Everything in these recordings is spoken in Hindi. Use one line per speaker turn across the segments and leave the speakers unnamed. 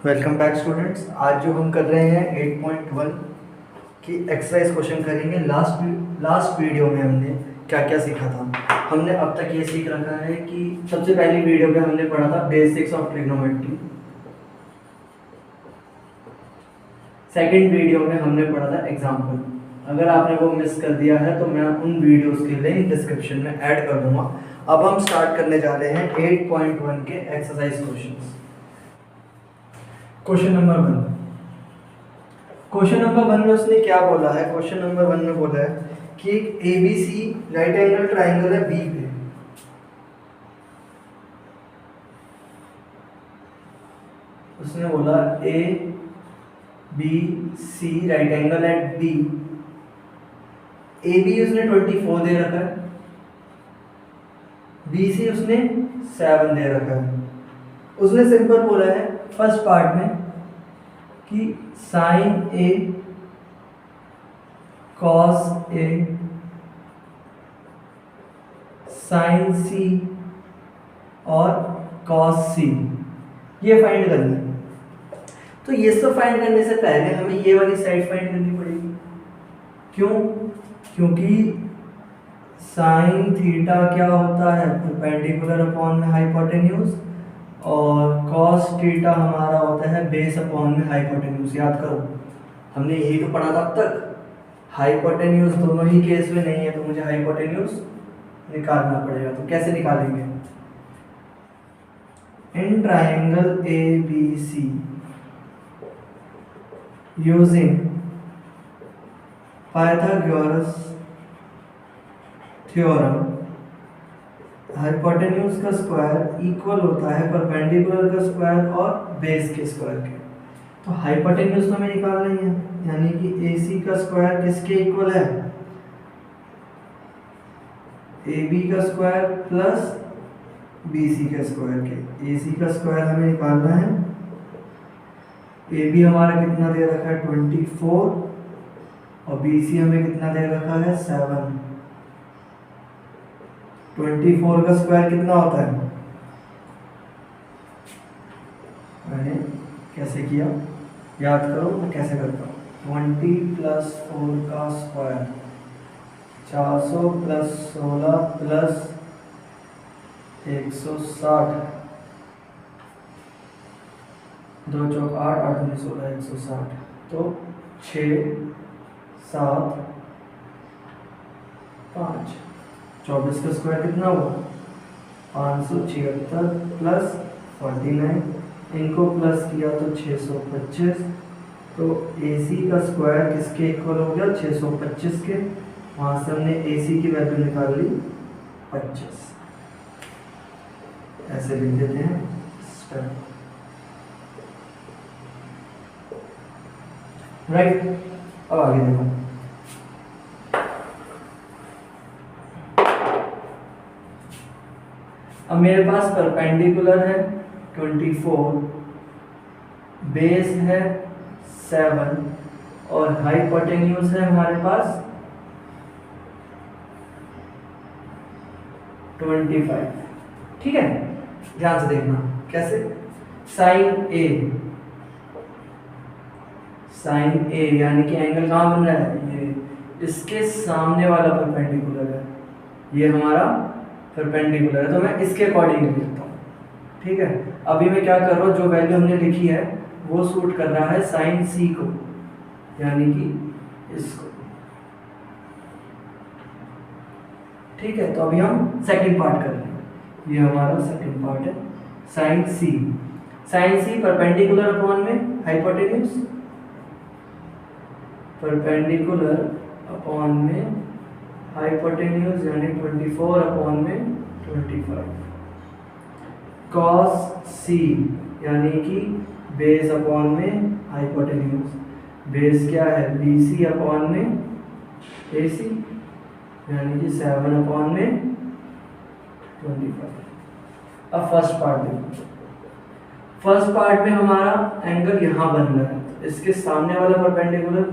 Welcome back students. आज जो हम कर रहे हैं 8.1 की एक्सरसाइज क्वेश्चन करेंगे। लास्ट वीडियो में हमने क्या क्या सीखा था। हमने अब तक ये सीख रखा है कि सबसे पहली वीडियो में हमने पढ़ा था basics of trigonometry. Second video में हमने पढ़ा था एग्जाम्पल। अगर आपने वो मिस कर दिया है तो मैं उन वीडियोस के लिंक डिस्क्रिप्शन में ऐड कर दूंगा। अब हम स्टार्ट करने जा रहे हैं 8.1 के एक्सरसाइज क्वेश्चंस। क्वेश्चन नंबर 1 में उसने क्या बोला है। क्वेश्चन नंबर 1 में बोला है कि एक ABC राइट एंगल ट्राइंगल है बी पे। उसने बोला ABC right angle at B. AB उसने 24 दे रखा है, BC उसने 7 दे रखा है। उसने सिंपल बोला है फर्स्ट पार्ट में कि sine A cos A sine C और कॉस C ये फाइंड करना है। तो ये सब फाइंड करने से पहले हमें ये वाली साइड फाइंड करनी पड़ेगी। क्यों? क्योंकि साइन थीटा क्या होता है, परपेंडिकुलर अपॉन में हाइपोटेन्यूज, और कॉस थीटा हमारा होता है बेस अपॉन में हाइपोटेन्यूज। याद करो हमने यही तो पढ़ा था अब तक। हाइपोटेन्यूज दोनों ही केस में नहीं है तो मुझे हाइपोटेन्यूज निकालना पड़ेगा। तो कैसे निकालेंगे? In triangle ABC using Pythagoras theorem hypotenuse का स्क्वायर इक्वल होता है परपेंडिकुलर का स्क्वायर और बेस के स्क्वायर के। तो हाइपोटेन्यूज तो हमें निकालना ही है, यानी कि AC का स्क्वायर किसके इक्वल है? AB का स्क्वायर प्लस BC के स्क्वायर के। AC का स्क्वायर हमें निकालना है। AB हमारा कितना दे रखा है 24 और BC हमें कितना दे रखा है 7। 24 का स्क्वायर कितना होता है? मैंने कैसे किया याद करो, मैं कैसे करता हूँ। 20 + 4 का स्क्वायर 400 + 16 + 160 2 चौक 8 8 दूनी 16 160। तो 6 7 5 24 का स्क्वायर कितना हुआ 576 + 49। इनको प्लस किया तो 625। तो AC का स्क्वायर किसके इक्वल हो गया 625 के। वहाँ से हमने AC की वैल्यू निकाल ली 25। ऐसे लिख देते हैं स्टेप। राइट, अब आगे देखो। अब मेरे पास परपेंडिकुलर है 24, बेस है 7 और हाइपोटेन्यूज है हमारे पास 25। ठीक है, ध्यान से देखना कैसे। साइन A यानी कि एंगल कहाँ बन रहा है, ये इसके सामने वाला परपेंडिकुलर है, ये हमारा परपेंडिकुलर है। तो मैं इसके अकॉर्डिंग लिखता हूँ। ठीक है, अभी मैं क्या कर रहा हूँ, जो वैल्यू हमने लिखी है वो सूट कर रहा है साइन C को, यानी कि इसको। ठीक है, तो अभी हम सेकंड पार्ट कर रहे हैं। ये हमारा सेकंड पार्ट है साइन C परपेंडिकुलर अपॉन में हाइपोटेन्यूज, परपेंडिकुलर अपॉन में हाइपोटेन्यूज यानी 24 अपॉन में 25। कॉस C यानी कि बेस अपॉन में हाइपोटेन्यूज, बेस क्या है BC अपॉन में AC यानी कि 7 अपॉन में 25। अब फर्स्ट पार्ट देखो। फर्स्ट पार्ट में हमारा एंगल यहाँ बन रहा है, तो इसके सामने वाला परपेंडिकुलर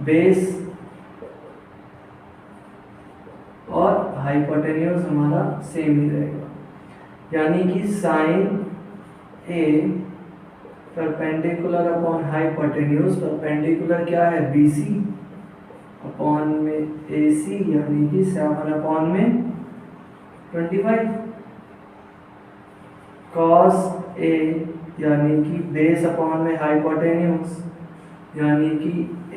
बेस और हाइपोटेन्यूज हमारा सेम ही रहेगा, यानी कि साइन ए परपेंडिकुलर अपॉन हाइपोटेन्यूज, परपेंडिकुलर क्या है BC अपॉन में AC यानी कि 7 अपॉन में 25 cos A यानी कि बेस अपॉन में हाइपोटेन्यूज यानी कि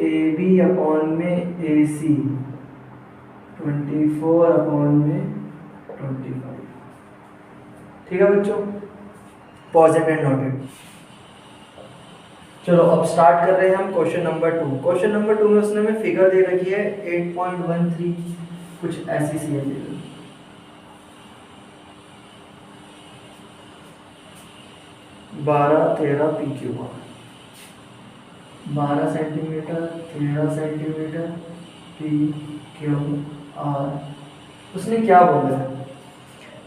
AB अपॉन में AC 24 अपॉन में 25। ठीक है बच्चों, पॉजिटिव एंड नोटेड। चलो अब स्टार्ट कर रहे हैं हम क्वेश्चन नंबर 2। क्वेश्चन नंबर 2 में उसने हमें फिगर दे रखी है 8.13, कुछ ऐसी सी है figure. 12-13 PQ, 12 centimetre 13 centimetre PQR। उसने क्या बोला है?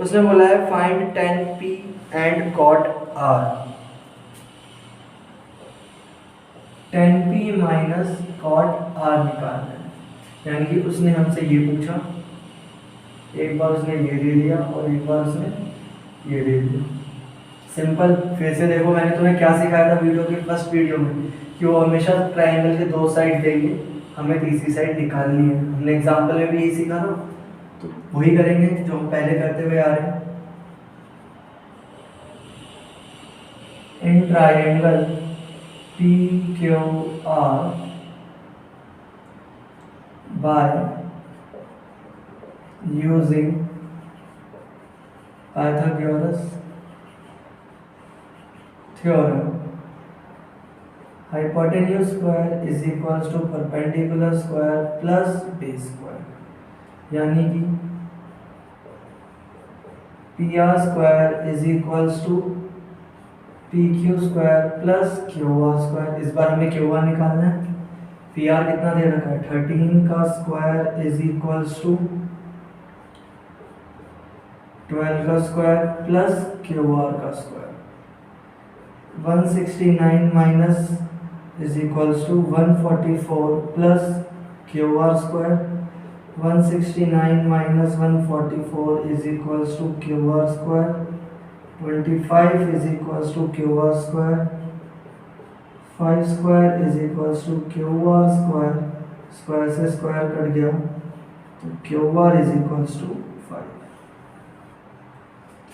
उसने बोला है find 10P and cot R। 10P minus cot R निकालना है, यानी कि उसने हमसे ये पूछा, एक बार उसने ये दे दिया और एक बार उसने ये दे दिया। सिंपल, फिर से देखो मैंने तुम्हें क्या सिखाया था वीडियो के फर्स्ट वीडियो में कि वो हमेशा ट्रायंगल के 2 साइड देंगे, हमें तीसरी साइड निकालनी है। हमने एग्जाम्पल में भी यही सीखा था, तो वही करेंगे जो हम पहले करते हुए आ रहे हैं। In triangle PQR by using Pythagoras theorem, hypotenuse square is equals to perpendicular square plus base square, यानी कि PR square is equals to PQ square plus QR square। इस बार हमें QR निकालना है। PR कितना दे रखा है 13 का स्क्वायर इज इक्वल्स टू 12 का स्क्वायर प्लस QR का square. 169 minus is equals to 144 प्लस QR square. 169 minus 144 is equals to QR square. 25 is equals to QR square, 5 square is equals to QR square, square से स्क्वायर कट गया तो QR is equals to 5,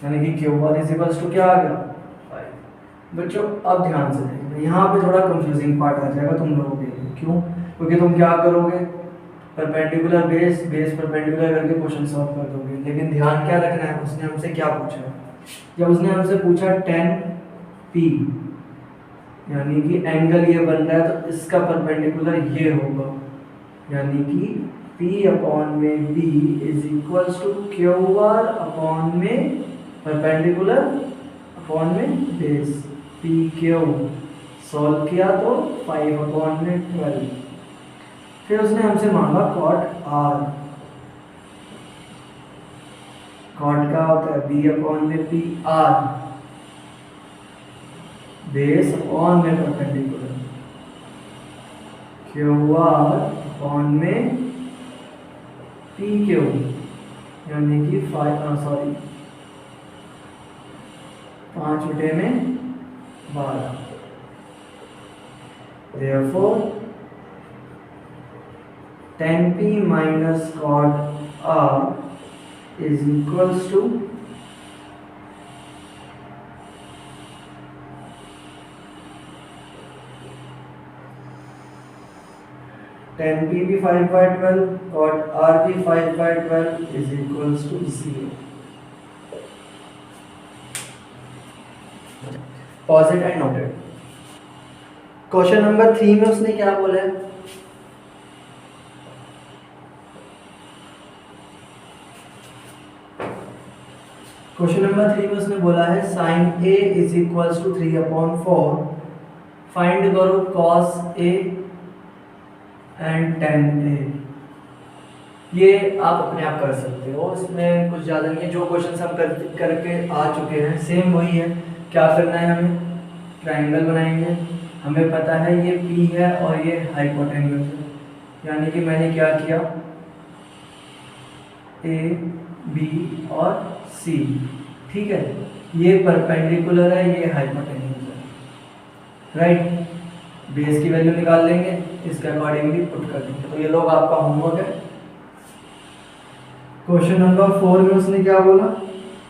यानी कि QR is equals to क्या आ गया 5। बच्चों अब ध्यान से देखना, यहाँ पे थोड़ा कंफ्यूजिंग पार्ट आ जाएगा तुम लोगों के लिए। क्यों? क्योंकि तुम क्या करोगे, परपेंडिकुलर बेस परपेंडिकुलर करके क्वेश्चन सॉल्व कर दोगे, लेकिन ध्यान क्या रखना है, उसने हमसे क्या पूछा। जब उसने हमसे पूछा 10P यानी कि एंगल ये बन रहा है तो इसका परपेंडिकुलर ये होगा, यानी कि P अपॉन में B is equals to QR upon में परपेंडिकुलर अपॉन में बेस PQ। सॉल्व किया तो 5 अपॉन में 12। फिर उसने हमसे मांगा cot R। कॉट का होता है B अपॉन में PR, बेस अपॉन में परपेंडिकुलर, QR अपॉन में PQ, यानी कि 5 बटे में 12। Therefore 10P minus cot R is equals to 10P भी 5/12, cot R भी 5/12 is equals to 0। Positive and noted. Question number 3 में उसने क्या बोला है, क्वेश्चन नंबर 3 में उसने बोला है sine A is equals to 3/4, find करो cos A and tan A। ये आप अपने आप कर सकते हो, इसमें कुछ ज़्यादा नहीं है। जो क्वेश्चन हम करके आ चुके हैं सेम वही है। क्या करना है, हमें ट्रायंगल बनाएंगे, हमें पता है ये P है और ये हाइपोटेन्यूज है, यानी कि मैंने क्या किया A B और C, ठीक है। ये परपेंडिकुलर है, ये हाइपोटेन्यूज है, राइट। बेस की वैल्यू निकाल लेंगे, इसके अकॉर्डिंगली पुट कर देंगे। तो ये लोग आपका होमवर्क है। क्वेश्चन नंबर 4 में उसने क्या बोला,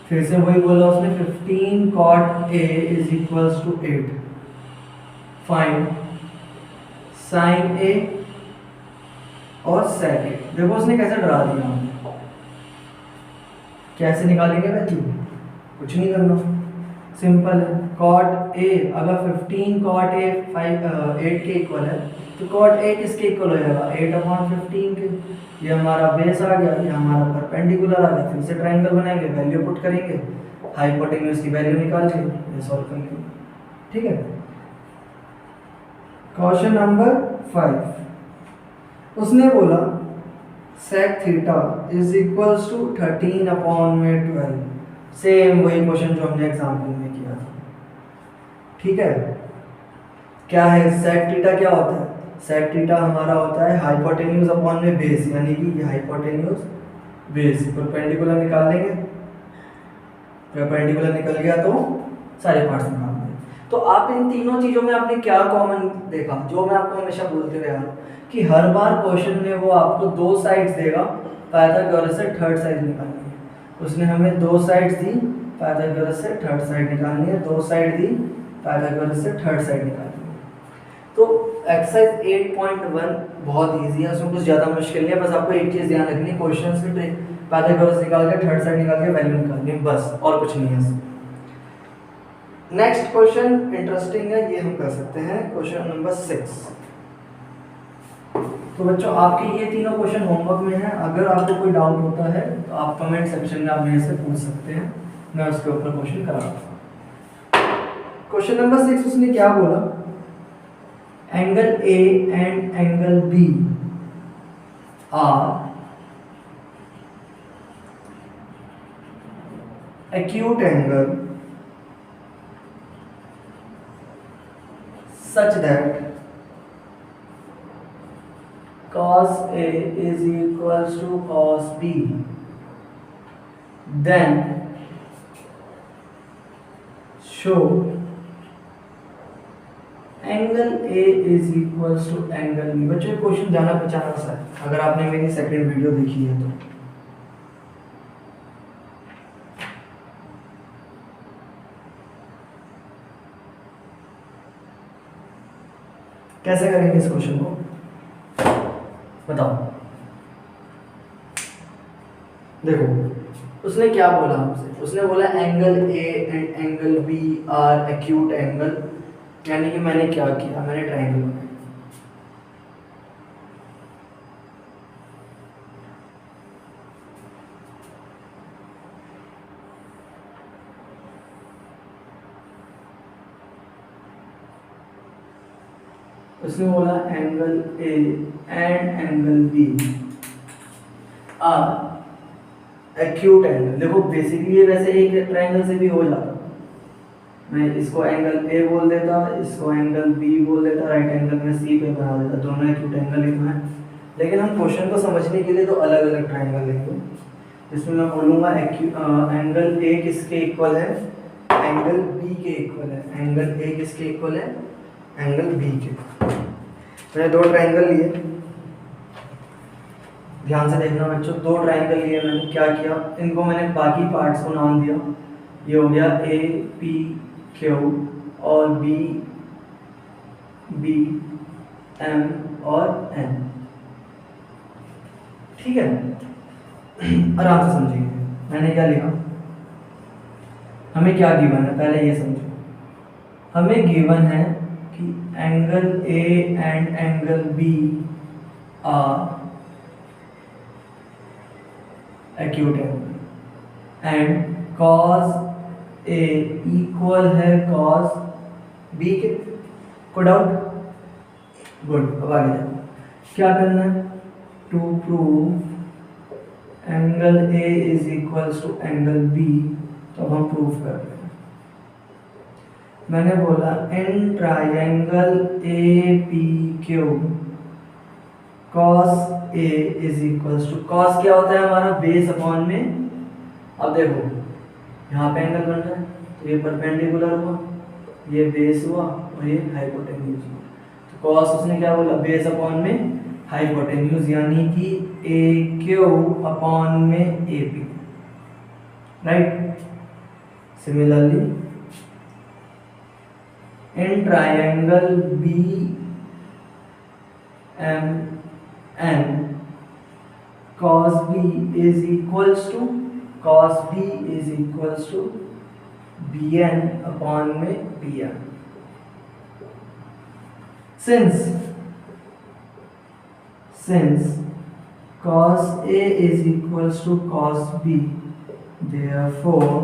फिर से वही बोला उसने, 15 cot A is equals to 8, find sin A और sec A। देखो उसने कैसे डरा दिया हमें, कैसे निकालेंगे वैल्यू, कुछ नहीं करना, सिंपल है। cot A, अगर 15 cot A 8 के इक्वल है तो cot A किसके इक्वल हो जाएगा, 8/15 के। ये हमारा बेस आ गया, ये हमारा परपेंडिकुलर आ गया। फिर से ट्रायंगल बनाएंगे, वैल्यू पुट करेंगे, हाइपोटेन्यूज की वैल्यू निकाल के ये सॉल्व कर लेंगे, ठीक है। क्वेश्चन नंबर 5, उसने बोला sec theta is equals to 13/12। Same वही क्वेश्चन जो हमने एग्जाम्पल में किया था, ठीक है। क्या है sec थीटा, क्या होता है sec थीटा, हमारा होता है हाइपोटेन्यूज अपॉन में बेस, यानी कि ये हाइपोटेन्यूज बेस। परपेंडिकुलर निकाल लेंगे, परपेंडिकुलर निकल गया तो सारे पार्ट्स निकाल देंगे। तो आप इन तीनों चीज़ों में आपने क्या कॉमन देखा, जो मैं आपको हमेशा बोलते रहा कि हर बार क्वेश्चन में वो आपको दो साइड्स देगा, पाइथागोरस से थर्ड साइड निकालनी है। उसने हमें दो साइड्स दी, पाइथागोरस से थर्ड साइड निकालनी है, दो साइड दी, पाइथागोरस से थर्ड साइड निकालनी है। तो एक्सरसाइज 8.1 बहुत ईजी है, उसमें कुछ ज़्यादा मुश्किल नहीं है, बस आपको एक चीज़ ध्यान रखनी है, क्वेश्चन से पाइथागोरस निकाल के थर्ड साइड निकाल के वैल्यू निकालनी है, बस, और कुछ नहीं है। नेक्स्ट क्वेश्चन इंटरेस्टिंग है, ये हम कर सकते हैं, क्वेश्चन नंबर 6। तो बच्चों आपके ये तीनों क्वेश्चन होमवर्क में हैं, अगर आपको कोई डाउट होता है तो आप कमेंट सेक्शन में आप मेरे से पूछ सकते हैं, मैं उसके ऊपर क्वेश्चन कराऊंगा। क्वेश्चन नंबर 6 उसने क्या बोला, angle A and angle B are acute angle such that cos A is equals to cos B, then show angle A is equals to angle B। बच्चों ये क्वेश्चन जाना पहचाना सा है, अगर आपने मेरी सेकंड वीडियो देखी है तो। कैसे करेंगे इस क्वेश्चन को बताओ। देखो उसने क्या बोला हमसे, उसने बोला angle A and angle B are acute angle, यानी कि मैंने क्या किया, मैंने ट्रायंगल बनाया। उसने बोला angle A and angle B are acute angle. देखो बेसिकली ये वैसे एक ट्रायंगल से भी हो जाता, मैं इसको एंगल A बोल देता, इसको एंगल B बोल देता, राइट एंगल में C पे बना देता, दोनों एक्यूट एंगल ही हैं। लेकिन हम क्वेश्चन को समझने के लिए तो अलग अलग ट्रायंगल लेंगे, जिसमें मैं बोलूँगा एंगल A किसके इक्वल है, एंगल B के इक्वल है। एंगल A किसके इक्वल है, एंगल B के। मैंने दो ट्रायंगल लिए, ध्यान से देखना बच्चों, दो ट्रायंगल लिए मैंने, क्या किया, इनको मैंने बाकी पार्ट्स को नाम दिया, ये हो गया A P Q और B B M और N, ठीक है। आराम से समझिए मैंने क्या लिखा, हमें क्या गिवन है पहले ये समझो। हमें गिवन है कि angle A and angle B are acute angle and cos A equal है cos B के। कोई डाउट? गुड, अब आगे जाओ, क्या करना है, to prove angle A is equals to angle B, तो अब हम प्रूव कर रहे हैं। मैंने बोला in triangle APQ cos A is equals to, cos क्या होता है हमारा, बेस अपॉन में। अब देखो यहाँ पे एंगल बन रहा है, तो ये परपेंडिकुलर हुआ, ये बेस हुआ और ये हाइपोटेन्यूज हुआ। तो कॉस उसने क्या बोला, बेस अपॉन में हाइपोटेन्यूज, यानी कि ए क्यू अपॉन में A P, right. Similarly in triangle B M N cos b is equals to bn upon में bm। since cos a is equals to cos b, therefore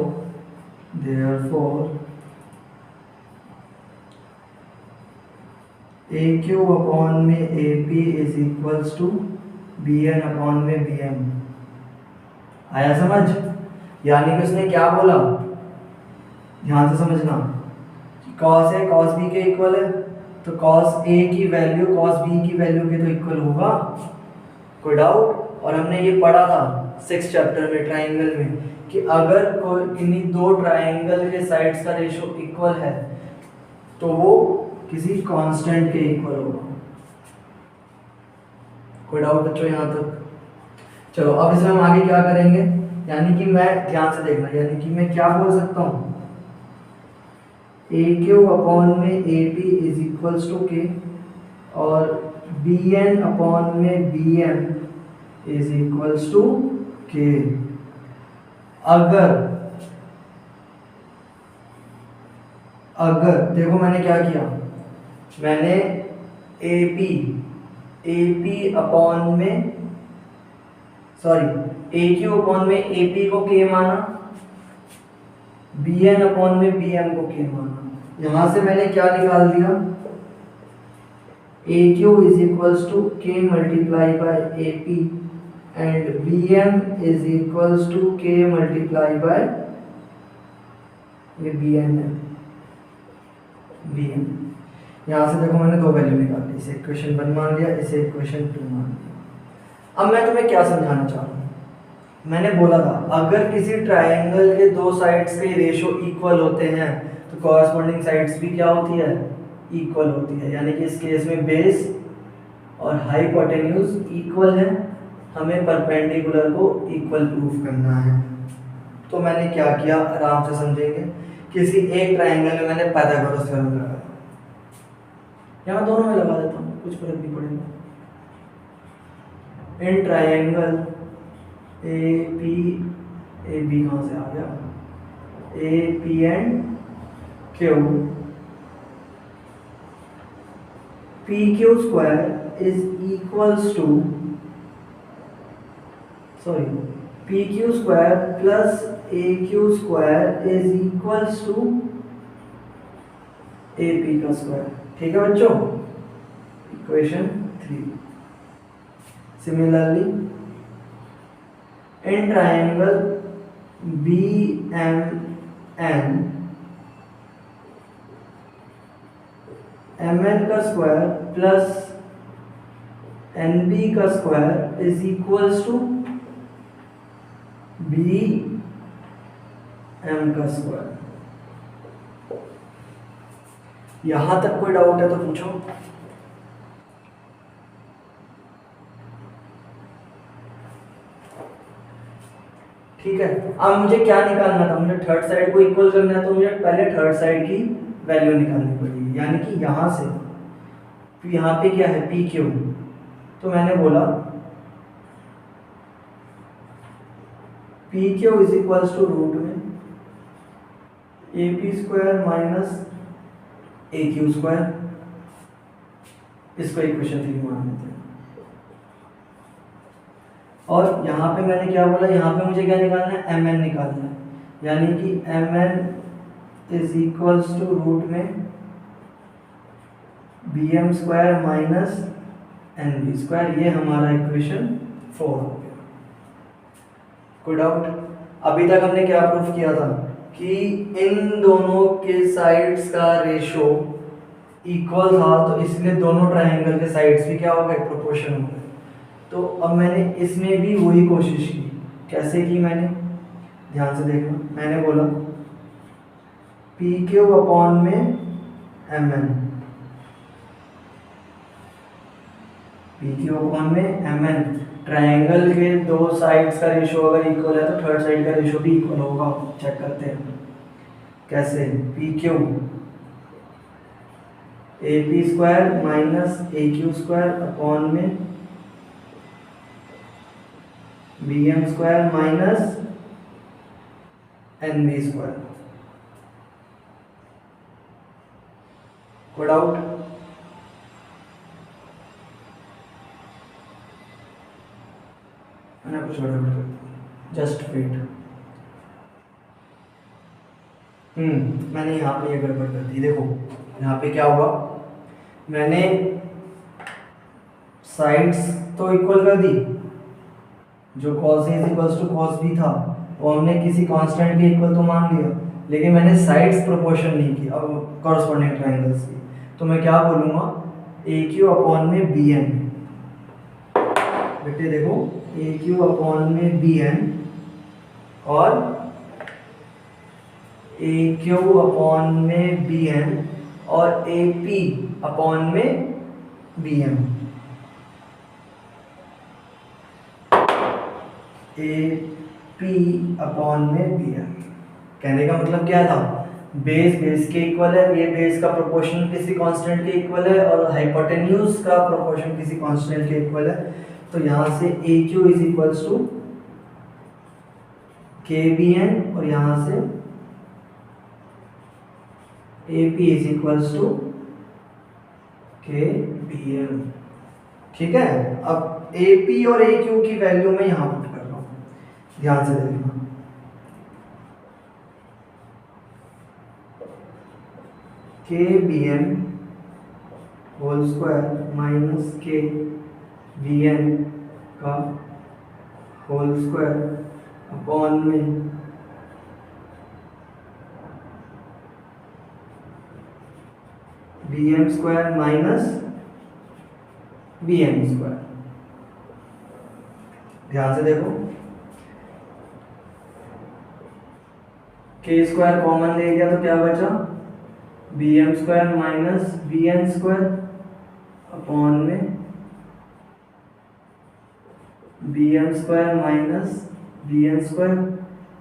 a cube upon में A P is equals to B N upon में बी एम। आया समझ? यानी कि उसने क्या बोला, ध्यान से समझना, कॉस है कॉस बी के इक्वल है, तो कॉस ए की वैल्यू कॉस बी की वैल्यू के तो इक्वल होगा, कोई डाउट। और हमने ये पढ़ा था 6th चैप्टर में ट्राइंगल में कि अगर इन्हीं दो ट्राइंगल के साइड्स का रेशो इक्वल है तो वो किसी कांस्टेंट के इक्वल होगा। कोई डाउट बच्चों यहाँ तक? चलो अब इसमें हम आगे क्या करेंगे, यानी कि मैं, ध्यान से देखना, यानी कि मैं क्या बोल सकता हूँ, ए क्यू अपॉन में A P is equals to K और बी एन अपॉन में B M is equals to K. अगर देखो मैंने क्या किया, मैंने ए पी अपॉन में, सॉरी ए क्यू अपॉन में ए पी को के माना, बी एन अपॉन में बी एम को के माना। यहां से मैंने क्या निकाल दिया, A Q is equals to K multiply by A P and B M is equals to K multiply bye ये बी एन है, बी एम। यहाँ से देखो मैंने दो वैल्यू निकाली, इसे इक्वेशन 1 मान लिया, इसे इक्वेशन 2 मान लिया। अब मैं तुम्हें क्या समझाना चाह रहा हूँ, मैंने बोला था अगर किसी ट्रायंगल के दो साइड्स के रेशो इक्वल होते हैं तो कॉरस्पॉन्डिंग साइड्स भी क्या होती है, इक्वल होती है। यानी कि इस केस में बेस और हाइपोटेन्यूज इक्वल है, हमें परपेंडिकुलर को इक्वल प्रूफ करना है। तो मैंने क्या किया, आराम से समझेंगे। किसी एक ट्रायंगल में मैंने पाइथागोरस थ्योरम लगाया, यहाँ दोनों में लगा देता हूँ, कुछ फर्क नहीं पड़ेगा। इन ट्रायंगल ए बी कहाँ से आ गया, A P and Q, P Q square is equals to, sorry P Q square plus A Q square is equals to A P का स्क्वायर। ठीक है बच्चों, equation 3। Similarly in triangle B M N, M N का स्क्वायर प्लस एन बी का square is equals to B M का स्क्वायर। यहां तक कोई डाउट है तो पूछो। ठीक है, अब मुझे क्या निकालना था, मुझे थर्ड साइड को इक्वल करना है, तो मुझे पहले थर्ड साइड की वैल्यू निकालनी पड़ेगी। यानी कि यहां से, तो यहां पे क्या है, पी क्यू, तो मैंने बोला P Q is equals to root में A P square minus A Q square, इसको इक्वेशन 3 मान लेते हैं। और यहाँ पे मैंने क्या बोला, यहाँ पे मुझे क्या निकालना है, एम एन निकालना है। यानी कि M N is equals to root में B M square minus N B square, ये हमारा इक्वेशन 4 हो गया। कोई डाउट? अभी तक हमने क्या प्रूफ किया था कि इन दोनों के साइड्स का रेशो इक्वल था, तो इसलिए दोनों ट्रायंगल के साइड्स भी क्या हो गए, प्रोपोर्शन हो गए। तो अब मैंने इसमें भी वही कोशिश की। कैसे की मैंने, ध्यान से देखना। मैंने बोला पी क्यू अपॉन में M N, P Q upon में एम एन। ट्राइंगल के दो साइड्स का रेशियो अगर इक्वल है तो थर्ड साइड का रेशियो भी इक्वल होगा। चेक करते हैं कैसे। P Q A P square minus A Q square upon में B M square minus N B square. कोई डाउट? मैंने कुछ गड़बड़ जस्ट वेट। मैंने यहाँ पे ये गड़बड़ कर दी। देखो यहाँ पे क्या होगा, मैंने साइड्स तो इक्वल कर दी, जो cos A equals to cos B था वो हमने किसी कांस्टेंट के इक्वल तो मान लिया, लेकिन मैंने साइड्स प्रोपोर्शन नहीं की अब कॉरस्पॉन्डिंग ट्रायंगल्स की। तो मैं क्या बोलूँगा, ए क्यू अपॉन में बी एन। बेटे देखो ए क्यू अपॉन में बी एन और ए क्यू अपॉन में बी एन और ए पी अपॉन में B M. A P upon में बी एम कहने का मतलब क्या था, बेस बेस के इक्वल है, ये बेस का प्रोपोर्शन किसी कांस्टेंट के इक्वल है और हाइपोटेन्यूज का प्रोपोर्शन किसी कांस्टेंट के इक्वल है। तो यहाँ से A Q is equals to K B N और यहाँ से A P is equals to K B M. ठीक है, अब ए पी और ए क्यू की वैल्यू मैं यहाँ पुट कर रहा हूँ, ध्यान से देखना। K B M whole square minus K B N का होल स्क्वायर अपॉन में B M square minus B M square. ध्यान से देखो, के स्क्वायर कॉमन ले गया तो क्या बचा, B M square minus B N square upon में B M square minus B N square.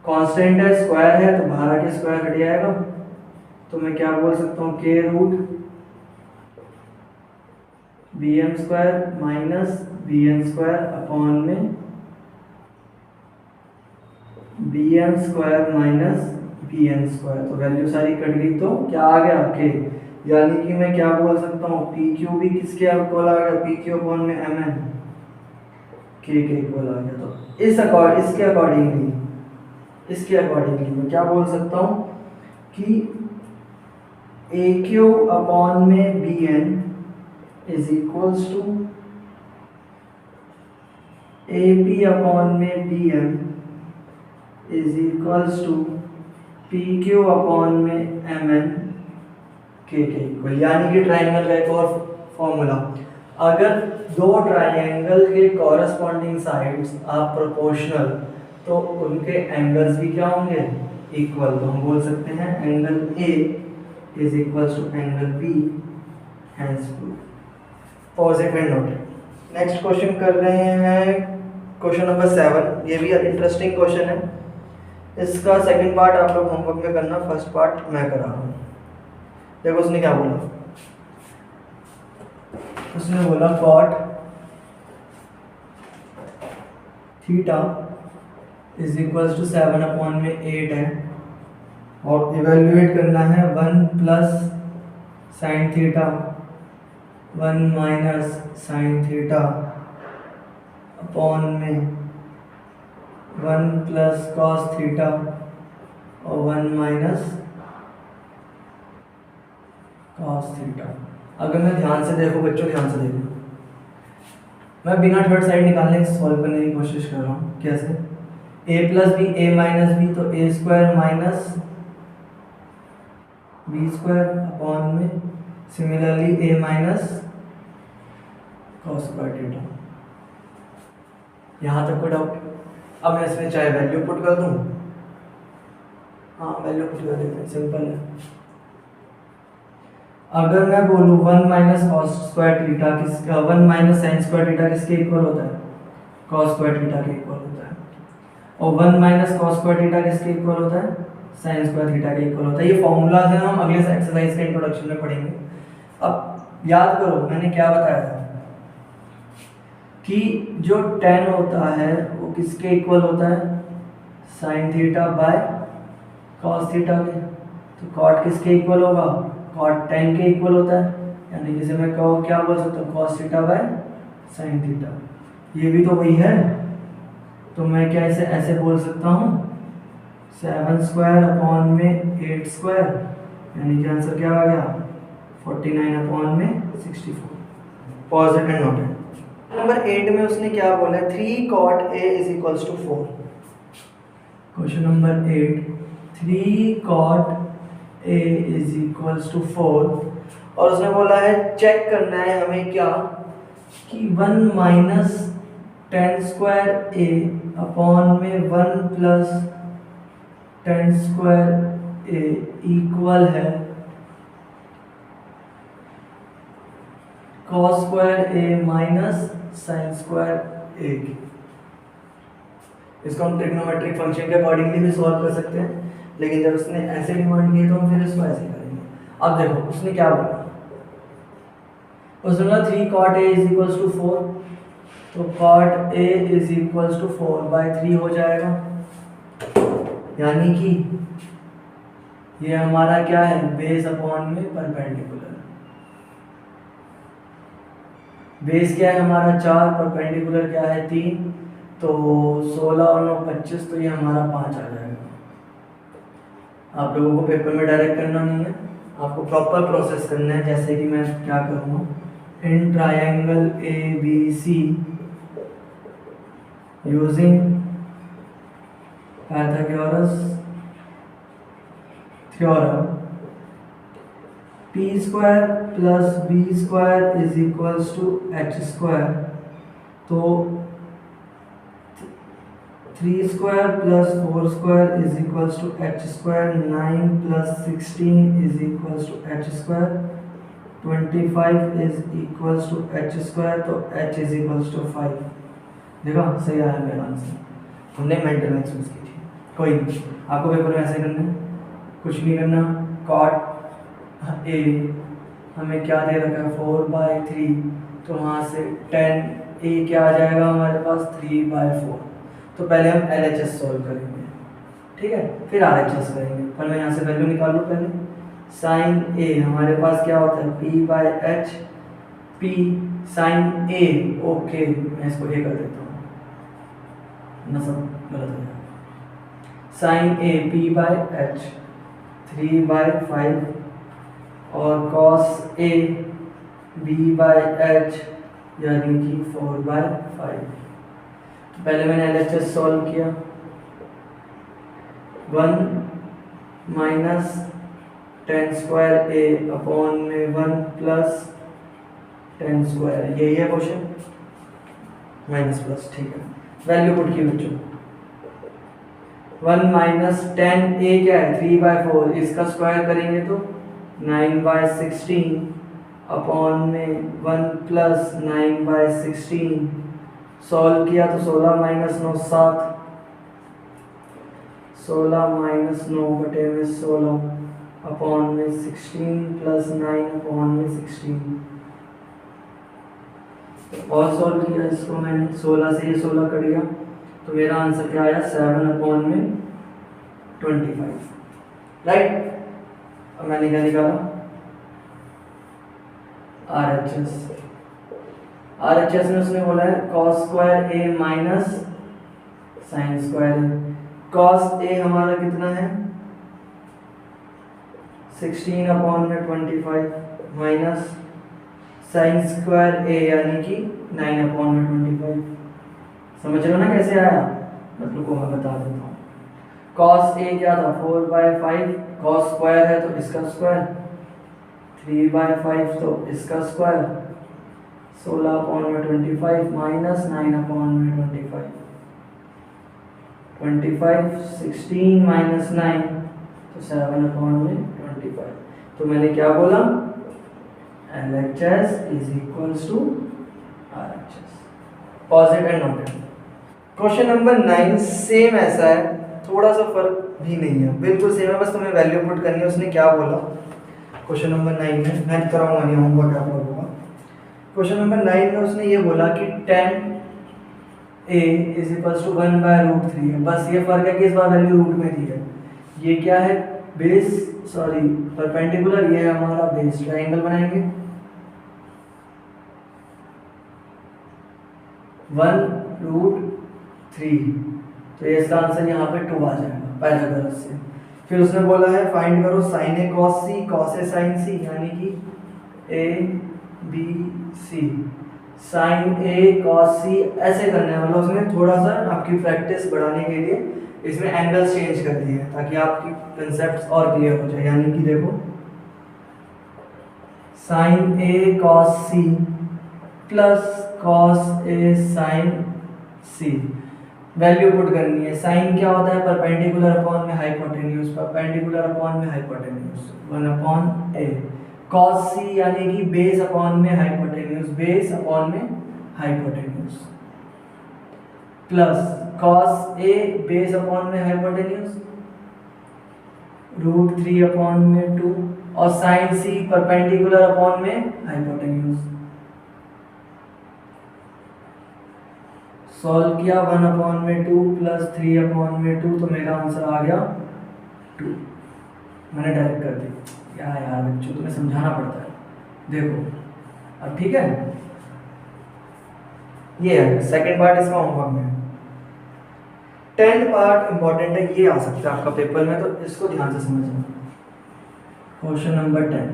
Constant है, स्क्वायर है तो बाहर आके स्क्वायर हट जाएगा, तो मैं क्या बोल सकता हूँ, के root B M square minus B N square upon में B M square minus B N square. तो वैल्यू सारी कट गई तो क्या आ गया, के। यानी कि मैं क्या बोल सकता हूँ, पी क्यू भी किसके इक्वल आ गया, पी क्यू अपॉन में एम एन के इक्वल आ गया। तो इसके अकॉर्डिंगली मैं क्या बोल सकता हूँ कि ए क्यू अपॉन में B N is equals to A P upon में B M is equals to P Q upon में एम एन के इक्वल। यानी कि ट्राइंगल का एक और फॉर्मूला, अगर दो ट्राइंगल के कॉरस्पॉन्डिंग साइड्स आर प्रोपोर्शनल तो उनके एंगल्स भी क्या होंगे, इक्वल। तो हम बोल सकते हैं angle A is equals to angle B, hence proof. Pause it and note. Next question कर रहे हैं, क्वेश्चन नंबर 7। ये भी इंटरेस्टिंग क्वेश्चन है। इसका सेकंड पार्ट आप लोग होमवर्क में करना, फर्स्ट पार्ट मैं करा रहा हूँ। देखो उसने क्या बोला, उसने बोला cot theta is equals to 7 upon में 8 है और इवेल्युएट करना है 1 plus sine theta 1 minus sine theta upon में 1 प्लस कॉस थीटा और 1 माइनस कॉस थीटा। अगर मैं ध्यान से देखो बच्चों, ध्यान से देखो, मैं बिना थर्ड साइड निकालने सॉल्व करने की कोशिश कर रहा हूँ। कैसे, a plus B A minus B, तो A square minus B square upon में similarly A minus cos square theta. यहाँ तक कोई डाउट? अब मैं इसमें चाहे वैल्यू पुट कर दूँ हाँ वैल्यू पुट कर देते हैं, सिंपल है। अगर मैं बोलूँ 1 माइनस कॉस स्क्वायर थीटा किसका 1 माइनस साइन स्क्वायर थीटा किसके इक्वल होता है? कॉस स्क्वायर थीटा के इक्वल होता है। और 1 माइनस कॉस स्क्वायर थीटा किसके इक्वल होता है? साइन स्क्वायर थीटा के इक्वल होता है। ये फॉर्मूलाज हैं, हम अगले एक्सरसाइज के इंट्रोडक्शन में पढ़ेंगे। अब याद करो मैंने क्या बताया था कि जो tan होता है वो किसके इक्वल होता है? Sine theta by cos theta के। तो कॉट किसके इक्वल होगा? कॉट tan के इक्वल होता है, यानी जिसे मैं कहो क्या बोल सकता हूँ? Cos theta by sine theta. ये भी तो वही है, तो मैं क्या इसे ऐसे बोल सकता हूँ 7 स्क्वायर अपॉन में 8 स्क्वायर, यानी कि आंसर क्या आ गया 49 अपॉन में 64। पॉजिटिव एंड नॉट है। नंबर 8 में उसने क्या बोला है? 3 cot a is equals to 4। Question number 8, 3 cot a is equals to 4, और उसने बोला है चेक करना है हमें क्या कि 1 minus ten square a upon में 1 plus ten square a equal है cos square a minus sine square a। इसको हम ट्रिग्नोमेट्रिक फंक्शन के अकॉर्डिंगली भी सॉल्व कर सकते हैं, लेकिन जब उसने ऐसे डिमांड की तो हम फिर इसको ऐसे करेंगे। अब देखो उसने क्या बोला, उसने बोला 3 cot a is equals to 4, तो cot a is equals to 4/3 हो जाएगा, यानी कि ये हमारा क्या है? बेस अपॉन में परपेंडिकुलर। बेस क्या है हमारा 4, परपेंडिकुलर क्या है 3, तो 16 और 9 25, तो ये हमारा 5 आ जाएगा। आप लोगों को पेपर में डायरेक्ट करना नहीं है, आपको प्रॉपर प्रोसेस करना है, जैसे कि मैं क्या करूँगा, in triangle A B C using Pythagoras theorem p square plus B square is equals to H square, तो 3 square plus 4 square is equals to H square, 9 plus 16 is equals to H square, 25 is equals to H square, तो h इज इक्वल्स टू 5। देखा सही आया मेरा आंसर, हमने मेंटल मैथ्स यूज की थी। कोई नहीं, आपको पेपर में ऐसे करना है, कुछ नहीं करना। cot a हमें क्या दे रखा है 4/3, तो वहाँ से 10 a क्या आ जाएगा हमारे पास 3/4। तो पहले हम LHS सॉल्व करेंगे, ठीक है, फिर RHS करेंगे। पर मैं यहाँ से वैल्यू निकाल लूँ पहले। साइन a हमारे पास क्या होता है p/h, p sign a, okay मैं इसको a कर देता हूँ ना, सब गलत हो जाएगा। साइन a p/h 3/5 और cos a b/h यानी कि 4/5। तो पहले मैंने LHS सॉल्व किया, 1 minus ten square a upon में 1 प्लस टेन स्क्वायर, यही है क्वेश्चन, माइनस प्लस, ठीक है। वैल्यू पुट की बच्चों, 1 माइनस टेन a क्या है 3/4, इसका स्क्वायर करेंगे तो 9/16 अपॉन में 1 प्लस 9/16, सॉल्व किया तो 16 माइनस 9 7, 16 माइनस 9 बटे में 16 अपॉन में 16 प्लस 9 अपॉन में 16, और सॉल्व किया इसको मैंने, 16 से ये 16 कट गया, तो मेरा आंसर क्या आया 7 अपॉन में 25, राइट। अब मैंने क्या निकाला RHS। RHS में उसने बोला है cos square a minus sine square a। cos a हमारा कितना है 16 अपॉन में 25 माइनस साइन स्क्वायर a यानी कि 9 अपॉन में 25। समझ रहे हो ना कैसे आया? मतलब को मैं बता देता हूँ। cos a क्या था 4/5, cos स्क्वायर है तो इसका स्क्वायर, 3/5 तो इसका स्क्वायर, 16 अपॉन में 25 माइनस 9 अपॉन में 25, 16 माइनस 9 तो 7/25। तो मैंने क्या बोला, LHS is equals to RHS। Positive and noted. Question number 9 same ऐसा है, थोड़ा सा फर्क भी नहीं है, बिल्कुल सेम है, बस तुम्हें वैल्यू पुट करनी है। उसने क्या बोला क्वेश्चन नंबर 9 में, मैं कराऊंगा नहीं, होगा क्या होगा। क्वेश्चन नंबर 9 में उसने ये बोला कि 10a इज इक्वल्स टू 1/√3 है। बस ये फर्क है कि इस बार वैल्यू रूट में दी है। ये क्या है, बेस, सॉरी परपेंडिकुलर, ये है हमारा बेस। ट्राइंगल बनाएंगे, 1√3, तो ये इसका आंसर यहाँ पे 2 आ जाएगा पाइथागोरस से। फिर उसने बोला है फाइंड करो sin a cos c cos a sin c, यानी कि a b c sin a cos c ऐसे करना है। मतलब उसने थोड़ा सा आपकी प्रैक्टिस बढ़ाने के लिए इसमें एंगल्स चेंज कर दिए हैं ताकि आपकी कंसेप्ट्स और क्लियर हो जाए। यानी कि देखो sin a cos c plus cos a sin c, value put करनी है। साइन क्या होता है, परपेंडिकुलर अपॉन में हाइपोटेन्यूज, परपेंडिकुलर अपॉन में हाइपोटेन्यूज, 1/a। cos c यानी कि बेस अपॉन में हाइपोटेन्यूज, बेस अपॉन में hypotenuse, plus cos a base upon में हाइपोटेन्यूज, √3/2, और sin c परपेंडिकुलर अपॉन में हाइपोटेन्यूज। सॉल्व किया, 1/2 प्लस 3/2, तो मेरा आंसर आ गया 2। मैंने डायरेक्ट कर दी। यार बच्चों तुम्हें समझाना पड़ता है। देखो अब ठीक है, ये है सेकंड पार्ट इसका होमवर्क में। 10th पार्ट इंपॉर्टेंट है, ये आ सकता है आपका पेपर में, तो इसको ध्यान से समझना। क्वेश्चन नंबर 10,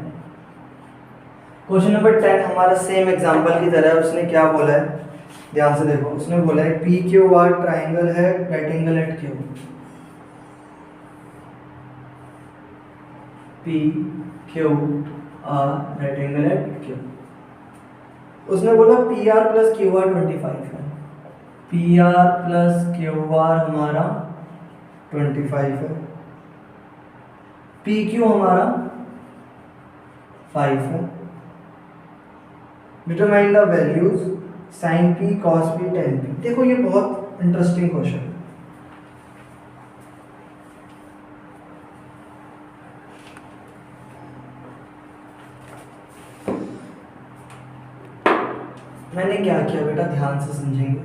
क्वेश्चन नंबर 10 हमारा सेम एग्जांपल की तरह है। उसने क्या बोला है, ध्यान से देखो। उसने बोला है PQR ट्राइंगल है, right angle at Q। PQR right angle at Q। उसने बोला PR प्लस QR 25 है। PR प्लस QR हमारा 25 है, PQ हमारा 5 है। Determine the values sin p cos p tan p। देखो ये बहुत इंटरेस्टिंग क्वेश्चन है। मैंने क्या किया बेटा, ध्यान से समझेंगे।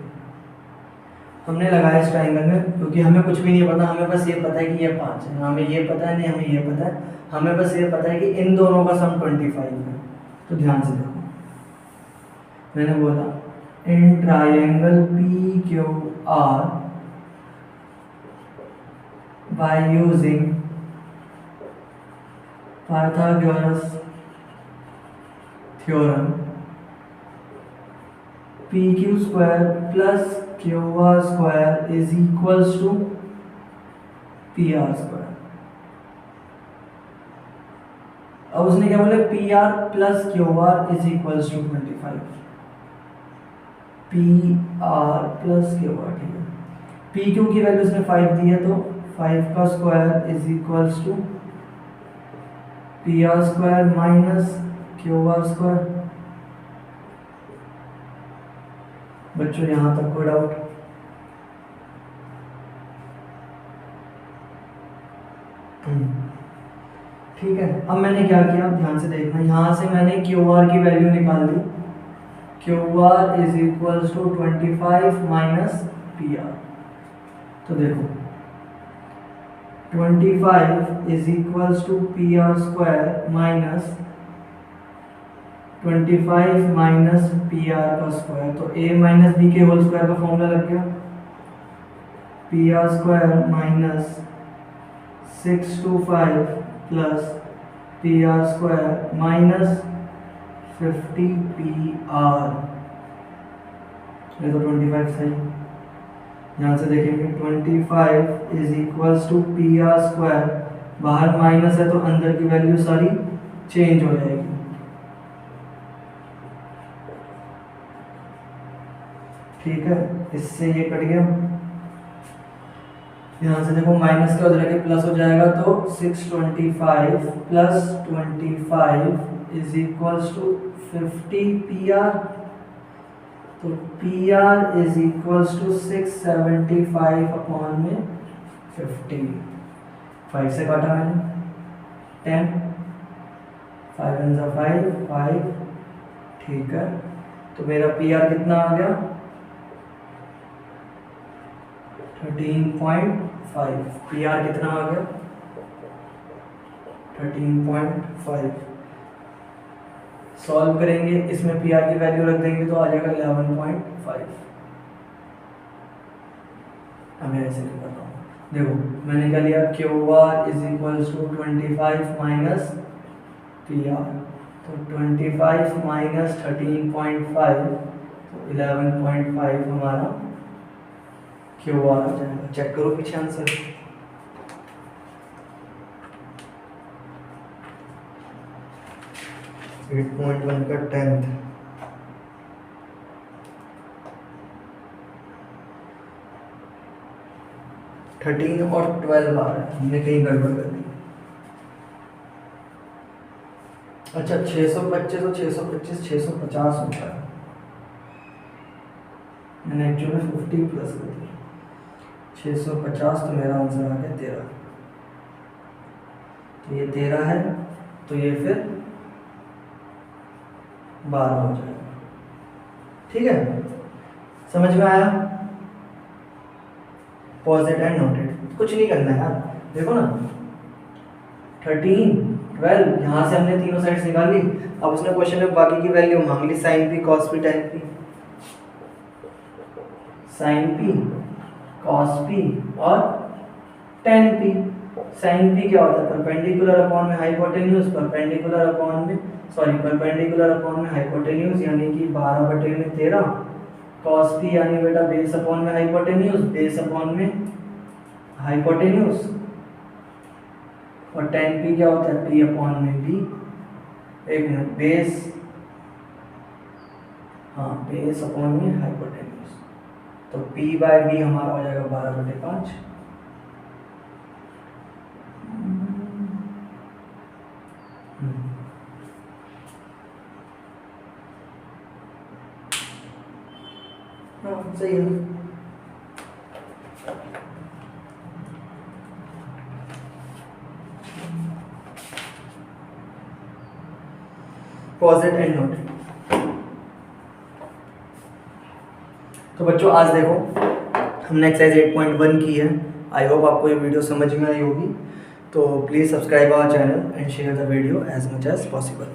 हमने लगाया इस ट्राइंगल में, क्योंकि हमें कुछ भी नहीं पता, हमें बस ये पता है कि ये 5 है, हमें ये पता है नहीं, हमें ये पता है, हमें बस ये पता है कि इन दोनों का सम 25 है। तो ध्यान से देखो, मैंने बोला in triangle PQR by using Pythagoras theorem, PQ square plus QR square is equals to PR square। अब उसने क्या बोला, PR plus QR is equals to 25। PR plus QR, ठीक है। PQ की वैल्यू उसने 5 दी है, तो 5 का square is equals to PR square minus QR square. बच्चों यहाँ तक कोई डाउट? ठीक है। अब मैंने क्या किया, ध्यान से देखना, यहाँ से मैंने QR की वैल्यू निकाल दी। QR is equals to 25 minus PR। तो देखो 25 is equals to PR square minus 25 minus PR का स्क्वायर, तो A माइनस B के होल स्क्वायर का फॉर्मूला लग गया। PR square minus 625 plus PR square minus 50PR। ये तो 25 सही, ध्यान से देखेंगे। 25 is equals to PR square, बाहर माइनस है तो अंदर की वैल्यू सारी चेंज हो जाएगी। ठीक है, इससे ये कट गया, यहाँ से देखो माइनस का उधर के प्लस हो जाएगा, तो 625 plus 25 is equals to 50 PR। तो PR is equals to 675 upon में 50। 5 से काटा मैंने 10, 5 × 5 5, ठीक है। तो मेरा PR कितना आ गया 13.5। PR कितना आ गया 13.5। सॉल्व करेंगे, इसमें PR की वैल्यू रख देंगे तो आ जाएगा 11.5। अब मैं ऐसे कर रहा हूँ, देखो मैंने क्या लिया, QR is equals to 25 minus PR। तो 25 माइनस 13.5, तो 11.5 हमारा QR आ जाएगा। चेक करो पीछे आंसर। एट पॉइंट 1 का 10th। थर्टीन और 12 आ रहा है, हमने कहीं गड़बड़ कर दी। अच्छा 625 और 625 650 होता है, मैंने एक्चुअली में 50 प्लस कर दिया। 650, तो मेरा आंसर आ गया 13। तो ये 13 है, तो ये फिर 12 हो जाएगा। ठीक है, समझ में आया? पॉजिट एंड नोटेड, कुछ नहीं करना है यार। देखो ना 13 12, यहाँ से हमने तीनों साइड्स निकाल ली। अब उसने क्वेश्चन में बाकी की वैल्यू मांग ली, sine P cos P tan P. Sine P cos P और टैन पी। साइन पी क्या होता है, परपेंडिकुलर अपॉन में हाइपोटेन्यूज, परपेंडिकुलर अपॉन में हाइपोटेन्यूज, यानी कि 12/13। कॉस पी यानी बेटा बेस अपॉन में हाइपोटेन्यूज, बेस अपॉन में हाइपोटेन्यूज। और टैन पी क्या होता है, पी अपॉन में बी। एक मिनट, बेस, हाँ बेस अपॉन में हाइपोटेन्यूज। तो पी बाय बी हमारा हो जाएगा 12/5। हाँ सही है। Posit and noted. तो बच्चों आज देखो हमने एक्सरसाइज 8.1 की है। आई होप आपको ये वीडियो समझ में आई होगी। तो please subscribe our channel and share the video as much as possible.